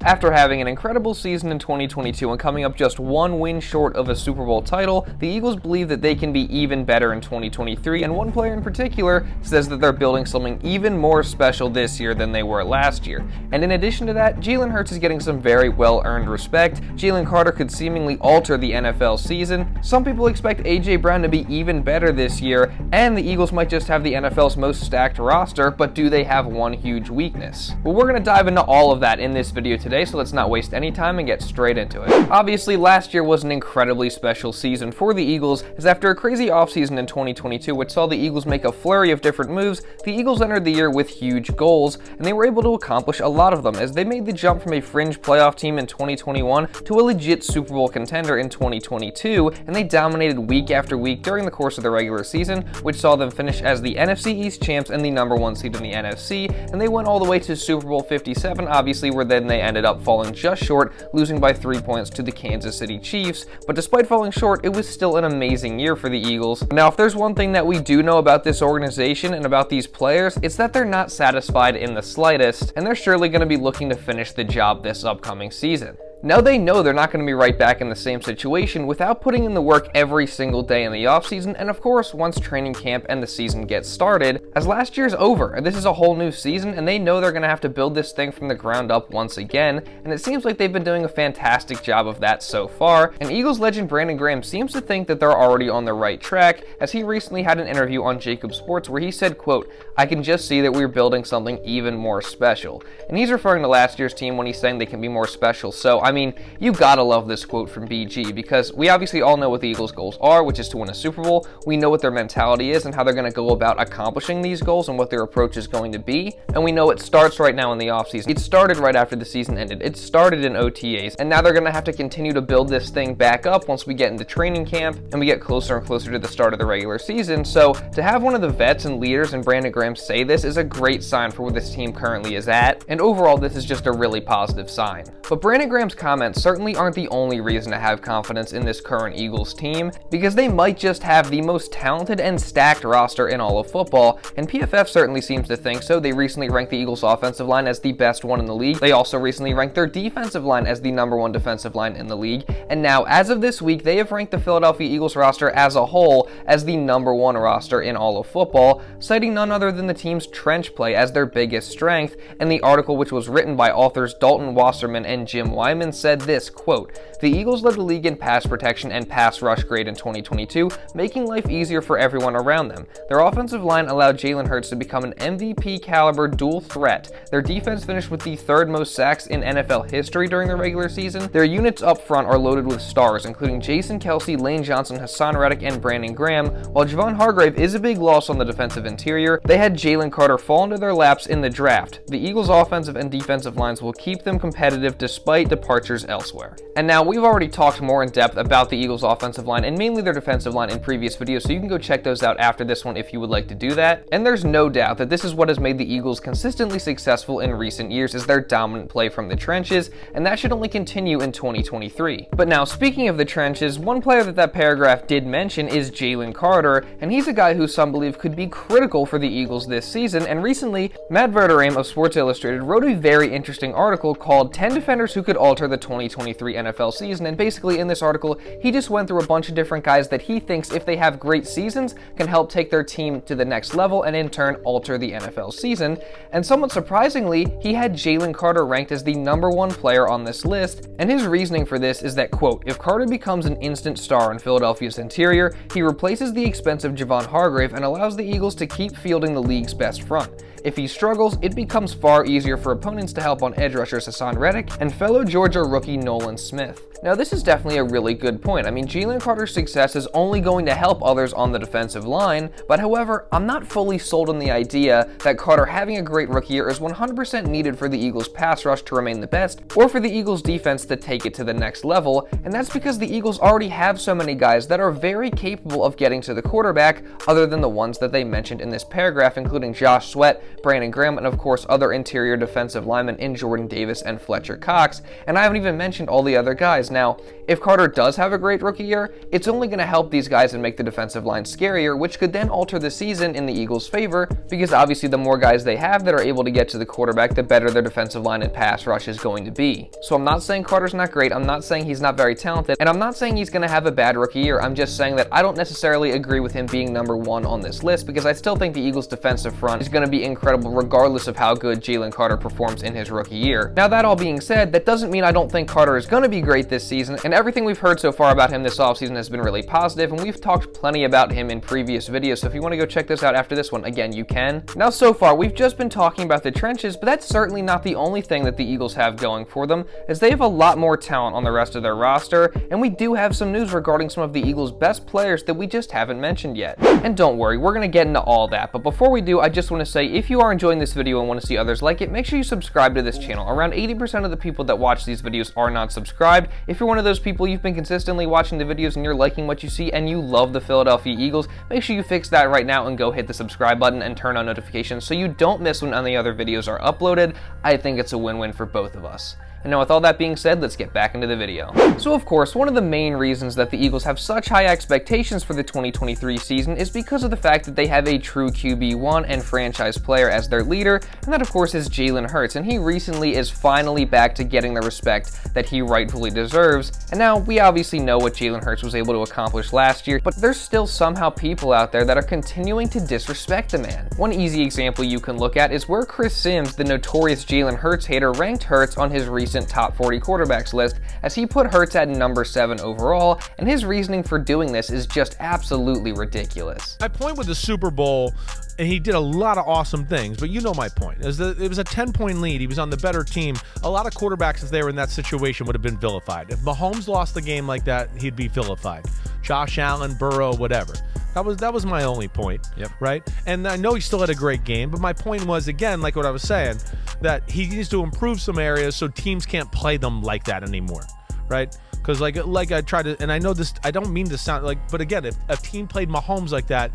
After having an incredible season in 2022 and coming up just one win short of a Super Bowl title, the Eagles believe that they can be even better in 2023, and one player in particular says that they're building something even more special this year than they were last year. And in addition to that, Jalen Hurts is getting some very well-earned respect. Jalen Carter could seemingly alter the NFL season. Some people expect A.J. Brown to be even better this year, and the Eagles might just have the NFL's most stacked roster, but do they have one huge weakness? Well, we're going to dive into all of that in this video today, so let's not waste any time and get straight into it. Obviously, last year was an incredibly special season for the Eagles, as after a crazy offseason in 2022, which saw the Eagles make a flurry of different moves, the Eagles entered the year with huge goals, and they were able to accomplish a lot of them, as they made the jump from a fringe playoff team in 2021 to a legit Super Bowl contender in 2022, and they dominated week after week during the course of the regular season, which saw them finish as the NFC East champs and the #1 seed in the NFC, and they went all the way to Super Bowl 57, obviously, where then they ended up falling just short, losing by 3 points to the Kansas City Chiefs. But despite falling short, it was still an amazing year for the Eagles. Now, if there's one thing that we do know about this organization and about these players, it's that they're not satisfied in the slightest, and they're surely going to be looking to finish the job this upcoming season. Now they know they're not going to be right back in the same situation without putting in the work every single day in the offseason, and of course once training camp and the season gets started, as last year's over and this is a whole new season, and they know they're going to have to build this thing from the ground up once again, and it seems like they've been doing a fantastic job of that so far. And Eagles legend Brandon Graham seems to think that they're already on the right track, as he recently had an interview on Jacob Sports where he said, quote, "I can just see that we're building something even more special." And he's referring to last year's team when he's saying they can be more special. So I mean, you gotta love this quote from BG, because we obviously all know what the Eagles' goals are, which is to win a Super Bowl. We know what their mentality is and how they're going to go about accomplishing these goals and what their approach is going to be. And we know it starts right now in the offseason. It started right after the season ended. It started in OTAs, and now they're going to have to continue to build this thing back up once we get into training camp and we get closer and closer to the start of the regular season. So to have one of the vets and leaders in Brandon Graham say this is a great sign for where this team currently is at, and overall this is just a really positive sign. But Brandon Graham's comments certainly aren't the only reason to have confidence in this current Eagles team, because they might just have the most talented and stacked roster in all of football, and PFF certainly seems to think so. They recently ranked the Eagles offensive line as the best one in the league. They also recently ranked their defensive line as the #1 defensive line in the league, and now as of this week they have ranked the Philadelphia Eagles roster as a whole as the #1 roster in all of football, citing none other than the team's trench play as their biggest strength. And the article, which was written by authors Dalton Wasserman and Jim Wyman, said this, quote, "The Eagles led the league in pass protection and pass rush grade in 2022, making life easier for everyone around them. Their offensive line allowed Jalen Hurts to become an MVP caliber dual threat. Their defense finished with the 3rd most sacks in NFL history during the regular season. Their units up front are loaded with stars, including Jason Kelce, Lane Johnson, Hassan Reddick, and Brandon Graham. While Javon Hargrave is a big loss on the defensive interior, they had Jalen Carter fall into their laps in the draft. The Eagles' offensive and defensive lines will keep them competitive despite departures elsewhere." And now we've already talked more in depth about the Eagles' offensive line and mainly their defensive line in previous videos, so you can go check those out after this one if you would like to do that. And there's no doubt that this is what has made the Eagles consistently successful in recent years, is their dominant play from the trenches, and that should only continue in 2023. But now, speaking of the trenches, one player that paragraph did mention is Jalen Carter, and he's a guy who some believe could be critical for the Eagles this season. And recently, Matt Verderame of Sports Illustrated wrote a very interesting article called 10 Defenders Who Could Alter the 2023 NFL Season, and basically in this article he just went through a bunch of different guys that he thinks, if they have great seasons, can help take their team to the next level and in turn alter the NFL season. And somewhat surprisingly, he had Jalen Carter ranked as the #1 player on this list, and his reasoning for this is that, quote, "If Carter becomes an instant star in Philadelphia's interior, he replaces the expensive Javon Hargrave and allows the Eagles to keep fielding the league's best front. If he struggles, it becomes far easier for opponents to help on edge rushers Hassan Reddick and fellow Georgia rookie Nolan Smith." Now, this is definitely a really good point. I mean, Jalen Carter's success is only going to help others on the defensive line, but however, I'm not fully sold on the idea that Carter having a great rookie year is 100% needed for the Eagles' pass rush to remain the best, or for the Eagles' defense to take it to the next level, and that's because the Eagles already have so many guys that are very capable of getting to the quarterback, other than the ones that they mentioned in this paragraph, including Josh Sweat, Brandon Graham, and of course other interior defensive linemen in Jordan Davis and Fletcher Cox, and I haven't even mentioned all the other guys. Now, If Carter does have a great rookie year, it's only going to help these guys and make the defensive line scarier, which could then alter the season in the Eagles' favor, because obviously the more guys they have that are able to get to the quarterback, the better their defensive line and pass rush is going to be. So I'm not saying Carter's not great, I'm not saying he's not very talented, and I'm not saying he's going to have a bad rookie year. I'm just saying that I don't necessarily agree with him being number one on this list, because I still think the Eagles' defensive front is going to be incredible regardless of how good Jalen Carter performs in his rookie year. Now, that all being said, that doesn't mean I don't think Carter is going to be great this season, and everything we've heard so far about him this offseason has been really positive, and we've talked plenty about him in previous videos, so if you want to go check this out after this one, again, you can. Now, so far, we've just been talking about the trenches, but that's certainly not the only thing that the Eagles have going for them, as they have a lot more talent on the rest of their roster, and we do have some news regarding some of the Eagles' best players that we just haven't mentioned yet. And don't worry, we're going to get into all that, but before we do, I just want to say, if you are enjoying this video and want to see others like it, make sure you subscribe to this channel. Around 80% of the people that watch these videos are not subscribed. If you're one of those people, you've been consistently watching the videos and you're liking what you see and you love the Philadelphia Eagles, make sure you fix that right now and go hit the subscribe button and turn on notifications so you don't miss when any other videos are uploaded. I think it's a win-win for both of us. And now with all that being said, let's get back into the video. So of course, one of the main reasons that the Eagles have such high expectations for the 2023 season is because of the fact that they have a true QB1 and franchise player as their leader, and that of course is Jalen Hurts, and he recently is finally back to getting the respect that he rightfully deserves. And now we obviously know what Jalen Hurts was able to accomplish last year, but there's still somehow people out there that are continuing to disrespect the man. One easy example you can look at is where Chris Sims, the notorious Jalen Hurts hater, ranked Hurts on his recent top 40 quarterbacks list, as he put Hurts at number 7 overall, and his reasoning for doing this is just absolutely ridiculous. My point with the Super Bowl, and he did a lot of awesome things, but you know my point, is that it was a 10-point lead. He was on the better team. A lot of quarterbacks, if they were in that situation, would have been vilified. If Mahomes lost the game like that, he'd be vilified. Josh Allen, Burrow, whatever. That was my only point, right? And I know he still had a great game, but my point was, again, like what I was saying, that he needs to improve some areas so teams can't play them like that anymore, right? Because like I try to, and I know this, I don't mean to sound like, but again, if a team played Mahomes like that,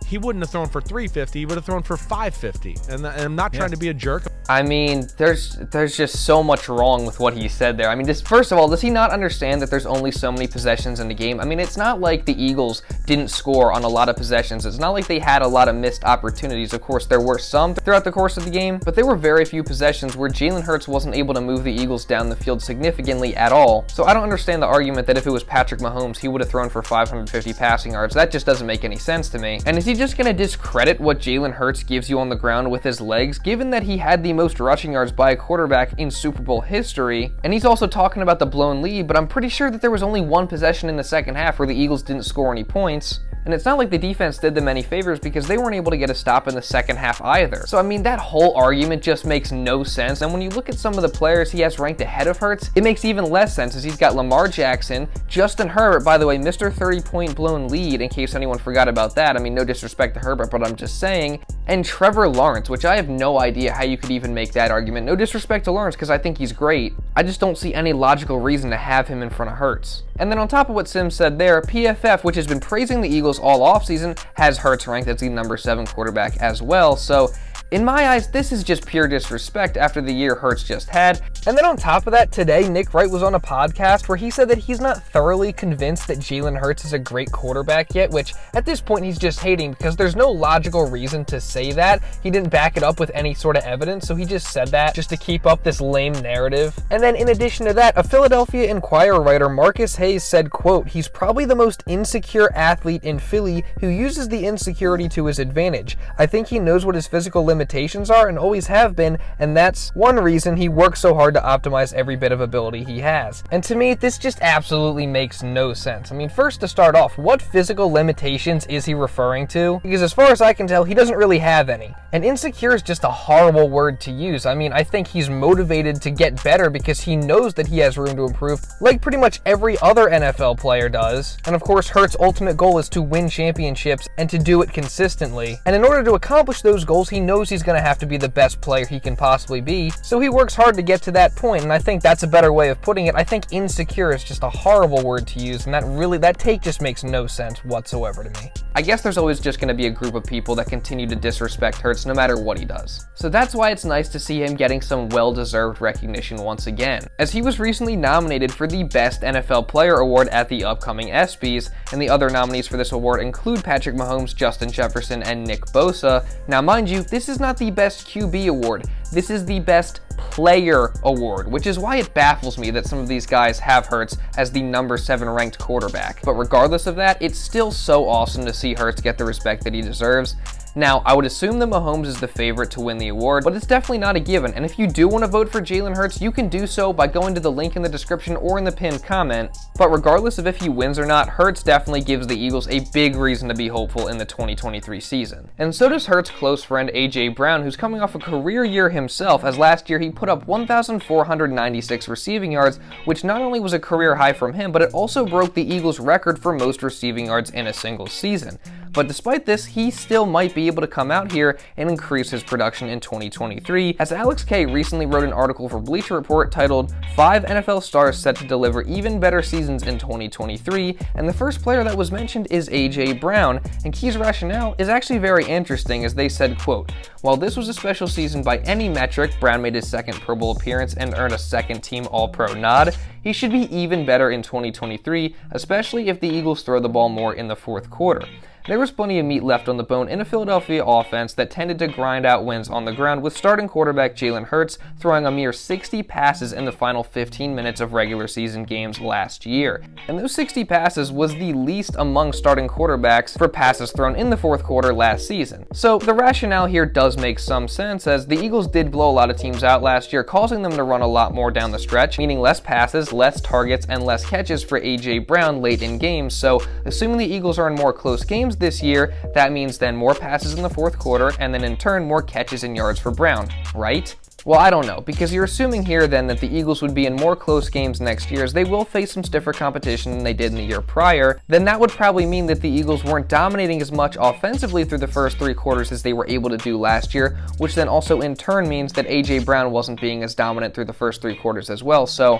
he wouldn't have thrown for 350, he would have thrown for 550. And I'm not trying to be a jerk. I mean, there's just so much wrong with what he said there. I mean, first of all, does he not understand that there's only so many possessions in the game? I mean, it's not like the Eagles didn't score on a lot of possessions. It's not like they had a lot of missed opportunities. Of course, there were some throughout the course of the game, but there were very few possessions where Jalen Hurts wasn't able to move the Eagles down the field significantly at all. So I don't understand the argument that if it was Patrick Mahomes, he would have thrown for 550 passing yards. That just doesn't make any sense to me. And is he just going to discredit what Jalen Hurts gives you on the ground with his legs, given that he had the most rushing yards by a quarterback in Super Bowl history? And he's also talking about the blown lead, but I'm pretty sure that there was only one possession in the second half where the Eagles didn't score any points. And it's not like the defense did them any favors because they weren't able to get a stop in the second half either. So I mean, that whole argument just makes no sense. And when you look at some of the players he has ranked ahead of Hurts, it makes even less sense, as he's got Lamar Jackson, Justin Herbert, by the way, Mr. 30-point blown lead, in case anyone forgot about that. I mean, no disrespect to Herbert, but I'm just saying. And Trevor Lawrence, which I have no idea how you could even make that argument. No disrespect to Lawrence, because I think he's great. I just don't see any logical reason to have him in front of Hurts. And then on top of what Sims said there, PFF, which has been praising the Eagles all offseason, has Hurts ranked as the number 7 quarterback as well. So in my eyes, this is just pure disrespect after the year Hurts just had. And then on top of that, today, Nick Wright was on a podcast where he said that he's not thoroughly convinced that Jalen Hurts is a great quarterback yet, which at this point he's just hating because there's no logical reason to say that. He didn't back it up with any sort of evidence, so he just said that just to keep up this lame narrative. And then in addition to that, a Philadelphia Inquirer writer, Marcus Hayes, said, quote, "He's probably the most insecure athlete in Philly who uses the insecurity to his advantage. I think he knows what his physical limitations are and always have been, and that's one reason he works so hard to optimize every bit of ability he has." And to me, this just absolutely makes no sense. I mean, first to start off, what physical limitations is he referring to? Because as far as I can tell, he doesn't really have any. And insecure is just a horrible word to use. I mean, I think he's motivated to get better because he knows that he has room to improve, like pretty much every other NFL player does. And of course, Hurts' ultimate goal is to win championships and to do it consistently. And in order to accomplish those goals, he knows knows he's going to have to be the best player he can possibly be, so he works hard to get to that point, and I think that's a better way of putting it. I think insecure is just a horrible word to use, and that take just makes no sense whatsoever to me. I guess there's always just going to be a group of people that continue to disrespect Hurts no matter what he does. So that's why it's nice to see him getting some well-deserved recognition once again, as he was recently nominated for the Best NFL Player Award at the upcoming ESPYs, and the other nominees for this award include Patrick Mahomes, Justin Jefferson, and Nick Bosa. Now mind you, this is not the Best QB award, this is the Best Player Award, which is why it baffles me that some of these guys have Hurts as the number 7 ranked quarterback. But regardless of that, it's still so awesome to see Hurts get the respect that he deserves. Now, I would assume that Mahomes is the favorite to win the award, but it's definitely not a given, and if you do want to vote for Jalen Hurts, you can do so by going to the link in the description or in the pinned comment. But regardless of if he wins or not, Hurts definitely gives the Eagles a big reason to be hopeful in the 2023 season. And so does Hurts' close friend AJ Brown, who's coming off a career year himself, as last year he put up 1,496 receiving yards, which not only was a career high from him, but it also broke the Eagles' record for most receiving yards in a single season. But despite this, he still might be able to come out here and increase his production in 2023, as Alex K recently wrote an article for Bleacher Report titled 5 NFL Stars Set to Deliver Even Better Seasons in 2023, and the first player that was mentioned is AJ Brown, and Key's rationale is actually very interesting, as they said, quote, "While this was a special season by any metric, Brown made his second Pro Bowl appearance and earned a second team All-Pro nod. He should be even better in 2023, especially if the Eagles throw the ball more in the fourth quarter. There was plenty of meat left on the bone in a Philadelphia offense that tended to grind out wins on the ground, with starting quarterback Jalen Hurts throwing a mere 60 passes in the final 15 minutes of regular season games last year. And those 60 passes was the least among starting quarterbacks for passes thrown in the fourth quarter last season. So the rationale here does make some sense, as the Eagles did blow a lot of teams out last year, causing them to run a lot more down the stretch, meaning less passes, less targets, and less catches for AJ Brown late in games. So assuming the Eagles are in more close games this year, that means then more passes in the fourth quarter, and then in turn more catches and yards for Brown, right? Well, I don't know, because you're assuming here then that the Eagles would be in more close games next year, as they will face some stiffer competition than they did in the year prior. Then that would probably mean that the Eagles weren't dominating as much offensively through the first 3 quarters as they were able to do last year, which then also in turn means that AJ Brown wasn't being as dominant through the first 3 quarters as well. So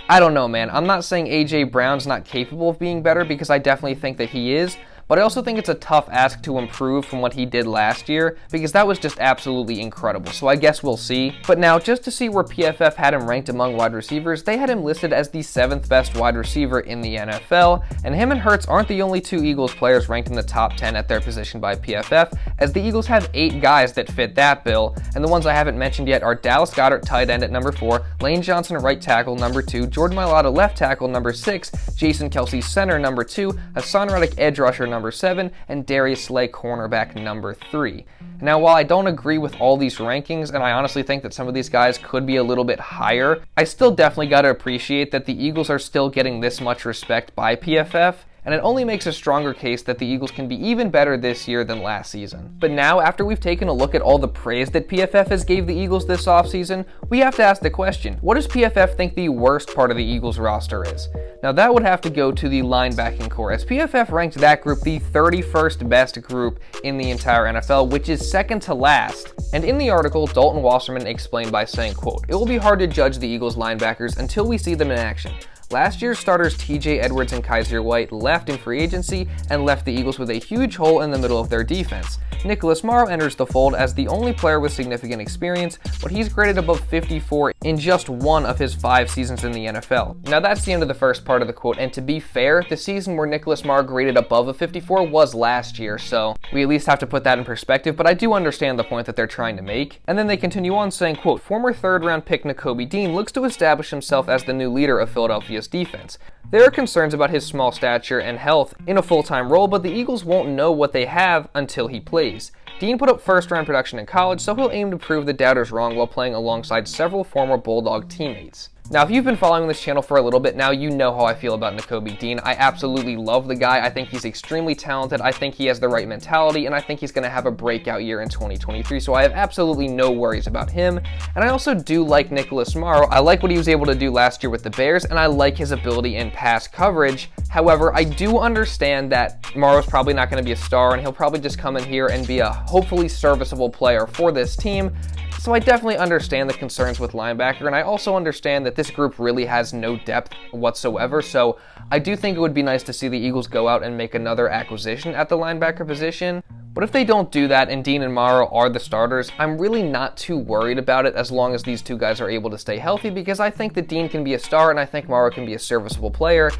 I don't know, man. I'm not saying AJ Brown's not capable of being better, because I definitely think that he is, but I also think it's a tough ask to improve from what he did last year, because that was just absolutely incredible, so I guess we'll see. But now, just to see where PFF had him ranked among wide receivers, they had him listed as the 7th best wide receiver in the NFL, and him and Hurts aren't the only 2 Eagles players ranked in the top 10 at their position by PFF, as the Eagles have 8 guys that fit that bill, and the ones I haven't mentioned yet are Dallas Goedert, tight end at number 4, Lane Johnson, right tackle, number 2, Jordan Mailata, left tackle, number 6, Jason Kelce, center, number 2, Hassan Reddick, edge rusher, number 7, and Darius Slay, cornerback, number 3. Now, while I don't agree with all these rankings, and I honestly think that some of these guys could be a little bit higher, I still definitely gotta appreciate that the Eagles are still getting this much respect by PFF, and it only makes a stronger case that the Eagles can be even better this year than last season. But now, after we've taken a look at all the praise that PFF has gave the Eagles this offseason, we have to ask the question, what does PFF think the worst part of the Eagles roster is? Now that would have to go to the linebacking core, as PFF ranked that group the 31st best group in the entire NFL, which is second to last. And in the article, Dalton Wasserman explained by saying, quote, "It will be hard to judge the Eagles linebackers until we see them in action. Last year's starters TJ Edwards and Kaiser White left in free agency and left the Eagles with a huge hole in the middle of their defense. Nicholas Morrow enters the fold as the only player with significant experience, but he's graded above 54 in just 1 of his 5 seasons in the NFL." Now that's the end of the first part of the quote, and to be fair, the season where Nicholas Morrow graded above a 54 was last year, so we at least have to put that in perspective, but I do understand the point that they're trying to make. And then they continue on saying, quote, "Former 3rd round pick Nakobe Dean looks to establish himself as the new leader of Philadelphia's defense. There are concerns about his small stature and health in a full-time role, but the Eagles won't know what they have until he plays. Dean put up first-round production in college, so he'll aim to prove the doubters wrong while playing alongside several former Bulldog teammates." Now, if you've been following this channel for a little bit now, you know how I feel about Nakobe Dean. I absolutely love the guy. I think he's extremely talented. I think he has the right mentality, and I think he's going to have a breakout year in 2023, so I have absolutely no worries about him. And I also do like Nicholas Morrow. I like what he was able to do last year with the Bears, and I like his ability in pass coverage. However, I do understand that Morrow's probably not going to be a star, and he'll probably just come in here and be a hopefully serviceable player for this team. So I definitely understand the concerns with linebacker, and I also understand that this group really has no depth whatsoever, so I do think it would be nice to see the Eagles go out and make another acquisition at the linebacker position. But if they don't do that and Dean and Morrow are the starters, I'm really not too worried about it as long as these two guys are able to stay healthy, because I think that Dean can be a star and I think Morrow can be a serviceable player.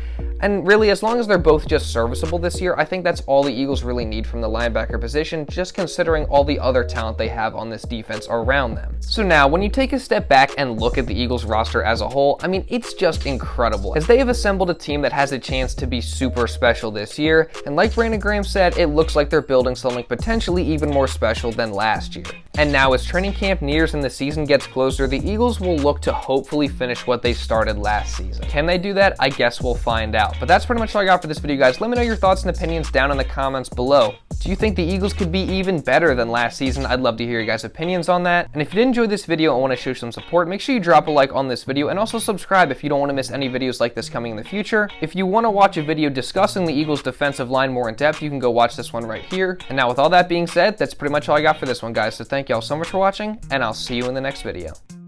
And really, as long as they're both just serviceable this year, I think that's all the Eagles really need from the linebacker position, just considering all the other talent they have on this defense around them. So now, when you take a step back and look at the Eagles roster as a whole, I mean, it's just incredible, as they have assembled a team that has a chance to be super special this year, and like Brandon Graham said, it looks like they're building something potentially even more special than last year. And now, as training camp nears and the season gets closer, the Eagles will look to hopefully finish what they started last season. Can they do that? I guess we'll find out. But that's pretty much all I got for this video, guys. Let me know your thoughts and opinions down in the comments below. Do you think the Eagles could be even better than last season? I'd love to hear your guys' opinions on that. And if you did enjoy this video and want to show some support, make sure you drop a like on this video and also subscribe if you don't want to miss any videos like this coming in the future. If you want to watch a video discussing the Eagles defensive line more in depth, you can go watch this one right here. And now with all that being said, that's pretty much all I got for this one, guys. So thank y'all so much for watching, and I'll see you in the next video.